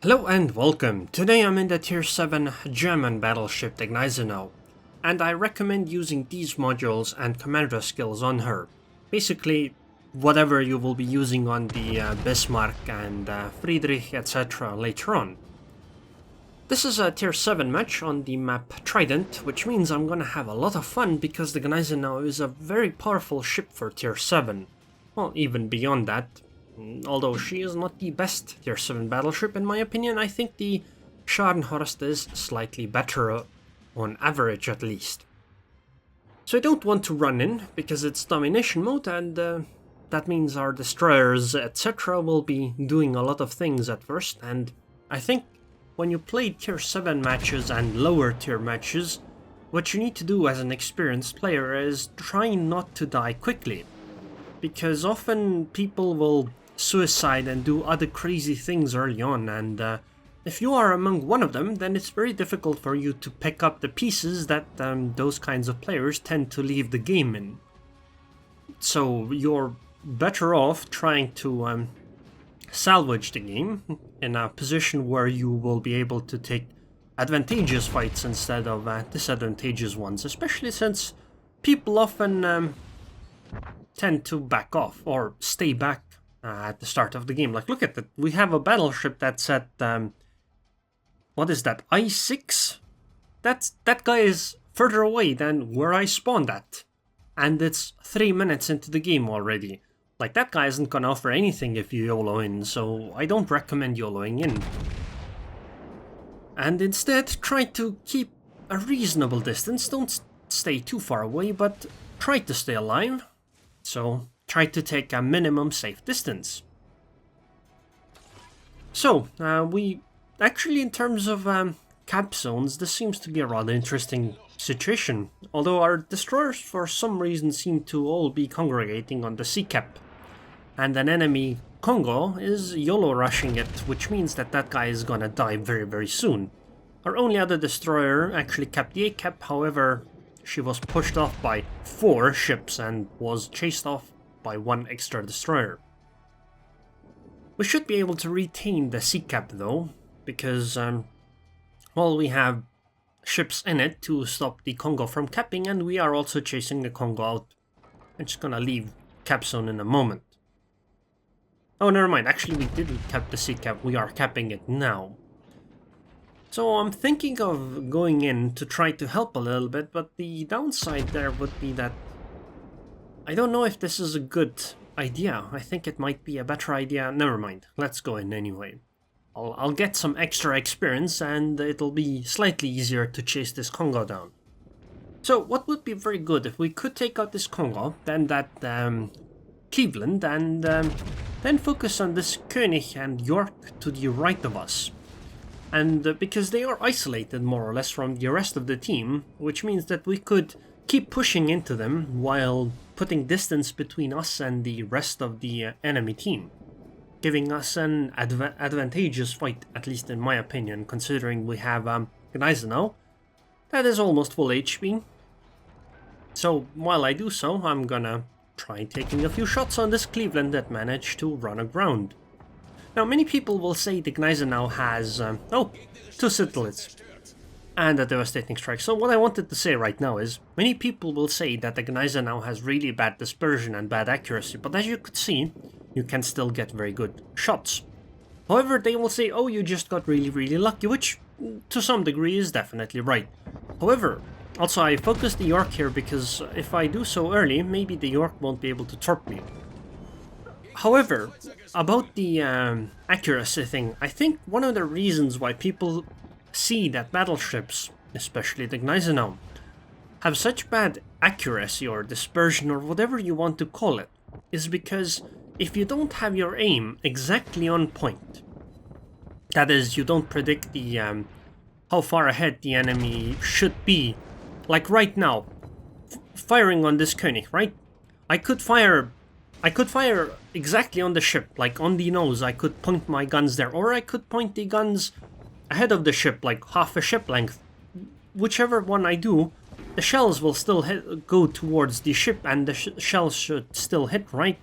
Hello and welcome. Today I'm in the Tier 7 German battleship the Gneisenau, and I recommend using these modules and commander skills on her. Basically, whatever you will be using on the Bismarck and Friedrich etc. later on. This is a Tier 7 match on the map Trident, which means I'm gonna have a lot of fun because the Gneisenau is a very powerful ship for Tier 7. Well, even beyond that. Although she is not the best Tier 7 battleship in my opinion, I think the Scharnhorst is slightly better, on average at least. So I don't want to run in, because it's domination mode and that means our destroyers etc. will be doing a lot of things at first, and I think when you play Tier 7 matches and lower tier matches, what you need to do as an experienced player is try not to die quickly. Because often people will suicide and do other crazy things early on, and if you are among one of them, then it's very difficult for you to pick up the pieces that those kinds of players tend to leave the game in. So you're better off trying to salvage the game in a position where you will be able to take advantageous fights instead of disadvantageous ones, especially since people often tend to back off or stay back at the start of the game. Like, look at that. We have a battleship that's at what is that, I6? That guy is further away than where I spawned at, and it's 3 minutes into the game already. Like, that guy isn't gonna offer anything if you YOLO in, so I don't recommend YOLOing in. And instead try to keep a reasonable distance. Don't stay too far away, but try to stay alive. So try to take a minimum safe distance. So we actually, in terms of cap zones, this seems to be a rather interesting situation. Although our destroyers for some reason seem to all be congregating on the sea cap, and an enemy Congo is YOLO rushing it, which means that that guy is gonna die very soon. Our only other destroyer actually capped the A cap, however she was pushed off by 4 ships and was chased off by 1 extra destroyer. We should be able to retain the sea cap though, because well, we have ships in it to stop the Congo from capping, and we are also chasing the Congo out. I'm just gonna leave cap zone in a moment. Oh, never mind, actually we didn't cap the sea cap, we are capping it now. So I'm thinking of going in to try to help a little bit, but the downside there would be that I don't know if this is a good idea. I think it might be a better idea. Never mind, let's go in anyway. I'll get some extra experience and it'll be slightly easier to chase this Congo down. So what would be very good if we could take out this Congo, then that Cleveland, and then focus on this König and York to the right of us. And because they are isolated more or less from the rest of the team, which means that we could keep pushing into them while putting distance between us and the rest of the enemy team, giving us an advantageous fight, at least in my opinion, considering we have Gneisenau that is almost full HP. So while I do so, I'm gonna try taking a few shots on this Cleveland that managed to run aground. Now, many people will say the Gneisenau has, 2 Citadels and a devastating strike. So what I wanted to say right now is, many people will say that the Gneisenau has really bad dispersion and bad accuracy, but as you could see, you can still get very good shots. However, they will say, oh, you just got really lucky, which to some degree is definitely right. However, also I focused the York here because if I do so early, maybe the York won't be able to torp me. However, about the accuracy thing, I think one of the reasons why people see that battleships, especially the Gneisenau, have such bad accuracy or dispersion or whatever you want to call it, is because if you don't have your aim exactly on point, that is, you don't predict the how far ahead the enemy should be, like right now, firing on this König, right? I could fire exactly on the ship, like on the nose. I could point my guns there, or I could point the guns ahead of the ship, like half a ship length. Whichever one I do, the shells will still go towards the ship, and the shells should still hit, right?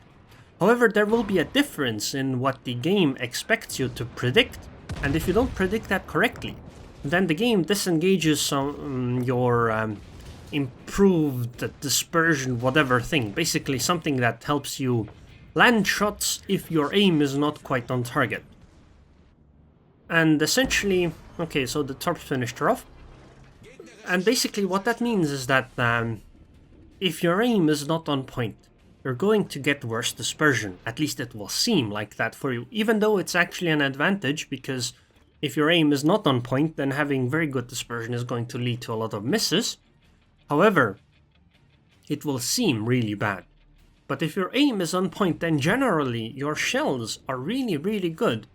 However, there will be a difference in what the game expects you to predict And if you don't predict that correctly, then the game disengages your improved dispersion whatever thing. Basically something that helps you land shots if your aim is not quite on target. And essentially, okay, so the torps finished her off. And basically what that means is that if your aim is not on point, you're going to get worse dispersion. At least it will seem like that for you, even though it's actually an advantage, because if your aim is not on point, then having very good dispersion is going to lead to a lot of misses. However, it will seem really bad. But if your aim is on point, then generally your shells are really, really good.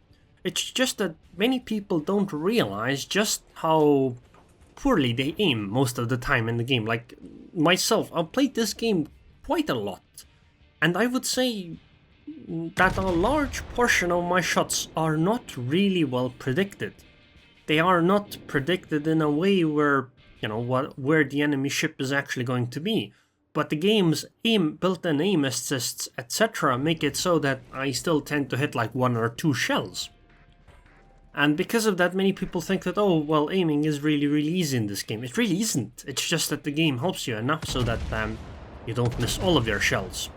It's just that many people don't realize just how poorly they aim most of the time in the game. Like myself, I've played this game quite a lot, and I would say that a large portion of my shots are not really well predicted. They are not predicted in a way where, you know, where the enemy ship is actually going to be. But the game's built-in aim assists, etc. make it so that I still tend to hit like 1 or 2 shells. And because of that, many people think that, oh, well, aiming is really, really easy in this game. It really isn't. It's just that the game helps you enough so that you don't miss all of your shells.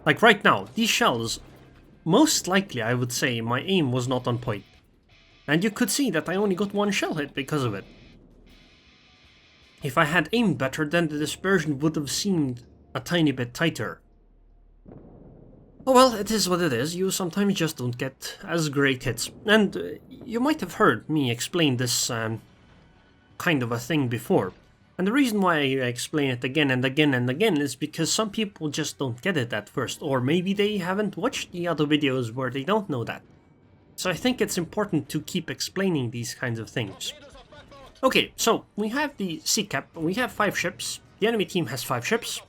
Like right now, these shells, most likely I would say my aim was not on point. And you could see that I only got 1 shell hit because of it. If I had aimed better, then the dispersion would have seemed a tiny bit tighter. Oh well, it is what it is. You sometimes just don't get as great hits. And you might have heard me explain this kind of a thing before. And the reason why I explain it again and again and again is because some people just don't get it at first. Or maybe they haven't watched the other videos where they don't know that. So I think it's important to keep explaining these kinds of things. Okay, so we have the sea cap. We have 5 ships. The enemy team has 5 ships.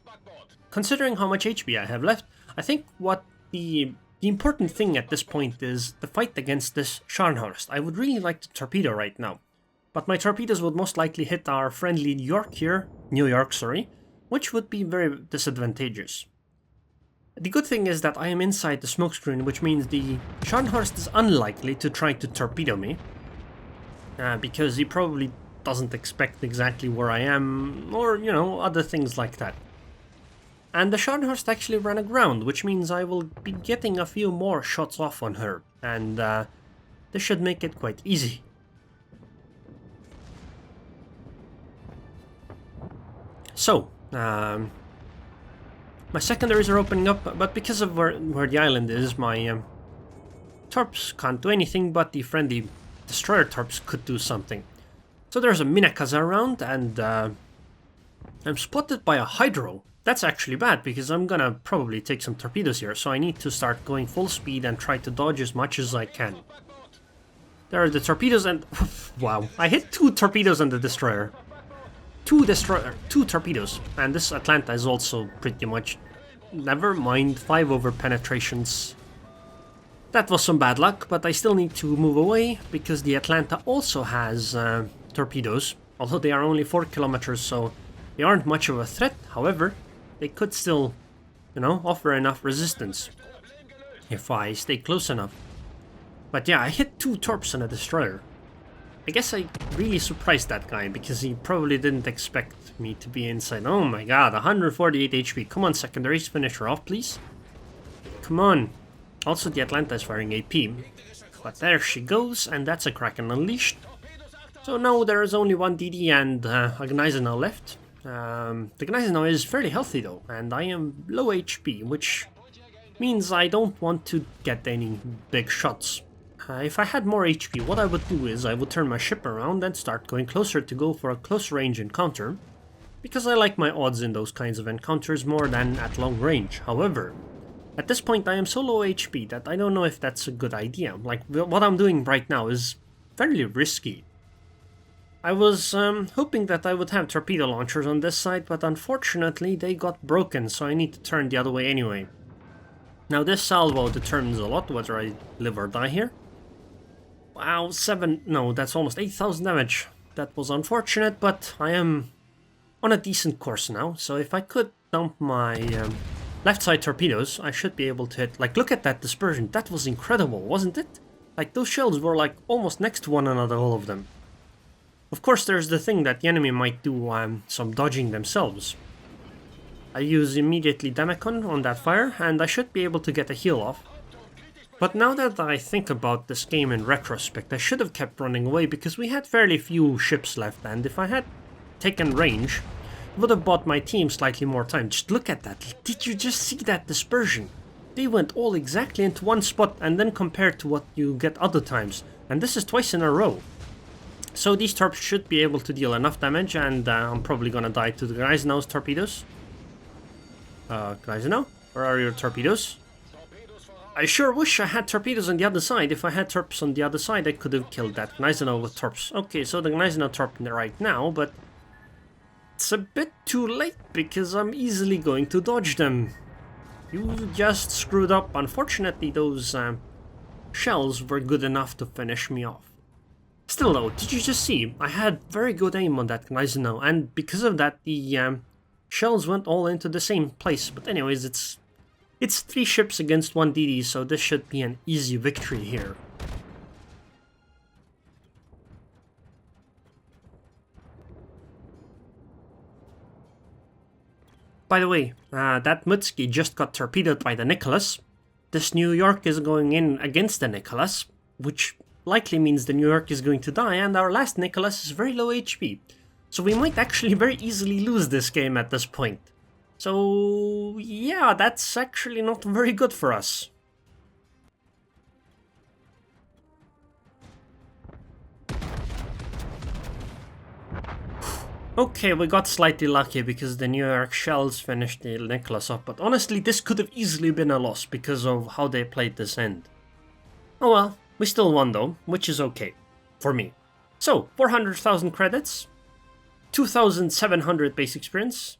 Considering how much HP I have left, I think what the important thing at this point is the fight against this Scharnhorst. I would really like to torpedo right now, but my torpedoes would most likely hit our friendly New York, which would be very disadvantageous. The good thing is that I am inside the smokescreen, which means the Scharnhorst is unlikely to try to torpedo me, because he probably doesn't expect exactly where I am, or, you know, other things like that. And the Scharnhorst actually ran aground, which means I will be getting a few more shots off on her, and this should make it quite easy. So, my secondaries are opening up, but because of where the island is, my torps can't do anything, but the friendly destroyer torps could do something. So there's a Minakaza around, and I'm spotted by a Hydro. That's actually bad, because I'm gonna probably take some torpedoes here, so I need to start going full speed and try to dodge as much as I can. There are the torpedoes and... wow, I hit 2 torpedoes on the destroyer. 2 torpedoes, and this Atlanta is also pretty much... never mind, 5 over penetrations. That was some bad luck, but I still need to move away, because the Atlanta also has torpedoes, although they are only 4 kilometers, so they aren't much of a threat. However, they could still, you know, offer enough resistance if I stay close enough. But yeah, I hit 2 torps on a destroyer. I guess I really surprised that guy, because he probably didn't expect me to be inside. Oh my god, 148 HP. Come on, secondaries, finish her off, please. Come on. Also, the Atlanta is firing AP. But there she goes, and that's a Kraken Unleashed. So now there is only 1 DD and a Gneisenau left. The Gneisenau is fairly healthy though, and I am low HP, which means I don't want to get any big shots. If I had more HP, what I would do is I would turn my ship around and start going closer to go for a close range encounter, because I like my odds in those kinds of encounters more than at long range. However, at this point I am so low HP that I don't know if that's a good idea. Like, what I'm doing right now is fairly risky. I was hoping that I would have torpedo launchers on this side, but unfortunately they got broken, so I need to turn the other way anyway. Now this salvo determines a lot whether I live or die here. Wow, that's almost 8,000 damage. That was unfortunate, but I am on a decent course now, so if I could dump my left side torpedoes, I should be able to hit. Like, look at that dispersion, that was incredible, wasn't it? Like, those shells were like almost next to one another, all of them. Of course, there's the thing that the enemy might do some dodging themselves. I use immediately Damacon on that fire, and I should be able to get a heal off. But now that I think about this game in retrospect, I should have kept running away because we had fairly few ships left, and if I had taken range, it would have bought my team slightly more time. Just look at that. Did you just see that dispersion? They went all exactly into one spot and then compared to what you get other times. And this is twice in a row. So these torps should be able to deal enough damage, and I'm probably gonna die to the Gneisenau's torpedoes. Gneisenau? Where are your torpedoes? I sure wish I had torpedoes on the other side. If I had torps on the other side, I could have killed that Gneisenau with torps. Okay, so the Gneisenau torp right now, but it's a bit too late because I'm easily going to dodge them. You just screwed up. Unfortunately, those shells were good enough to finish me off. Still though, did you just see? I had very good aim on that Gneisenau, and because of that, the shells went all into the same place. But anyways, it's 3 ships against 1 DD, so this should be an easy victory here. By the way, that Mutski just got torpedoed by the Nicholas. This New York is going in against the Nicholas, which likely means the New York is going to die, and our last Nicholas is very low HP. So we might actually very easily lose this game at this point. So yeah, that's actually not very good for us. Okay, we got slightly lucky because the New York shells finished the Nicholas off, but honestly this could have easily been a loss because of how they played this end. Oh well, we still won though, which is okay, for me. So, 400,000 credits, 2,700 base experience.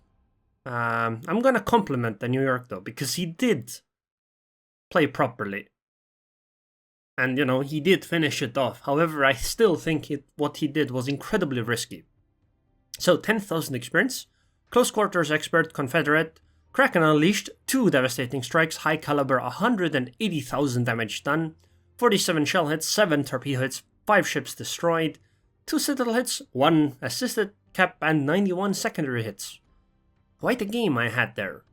I'm gonna compliment the New York though, because he did play properly. And you know, he did finish it off. However, I still think what he did was incredibly risky. So 10,000 experience, close quarters expert, Confederate, Kraken Unleashed, 2 devastating strikes, high caliber, 180,000 damage done, 47 shell hits, 7 torpedo hits, 5 ships destroyed, 2 citadel hits, 1 assisted cap, and 91 secondary hits. Quite a game I had there.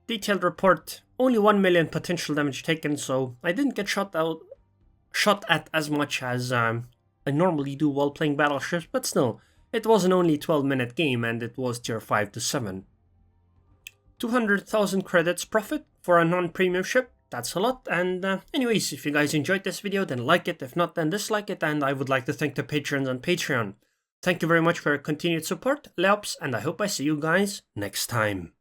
Detailed report, only 1 million potential damage taken, so I didn't get shot at as much as I normally do while playing Battleships, but still, it was an only 12-minute game and it was tier 5 to 7. 200,000 credits profit for a non-premium ship, that's a lot, and anyways, if you guys enjoyed this video then like it, if not then dislike it, and I would like to thank the patrons on Patreon. Thank you very much for your continued support, Leops, and I hope I see you guys next time.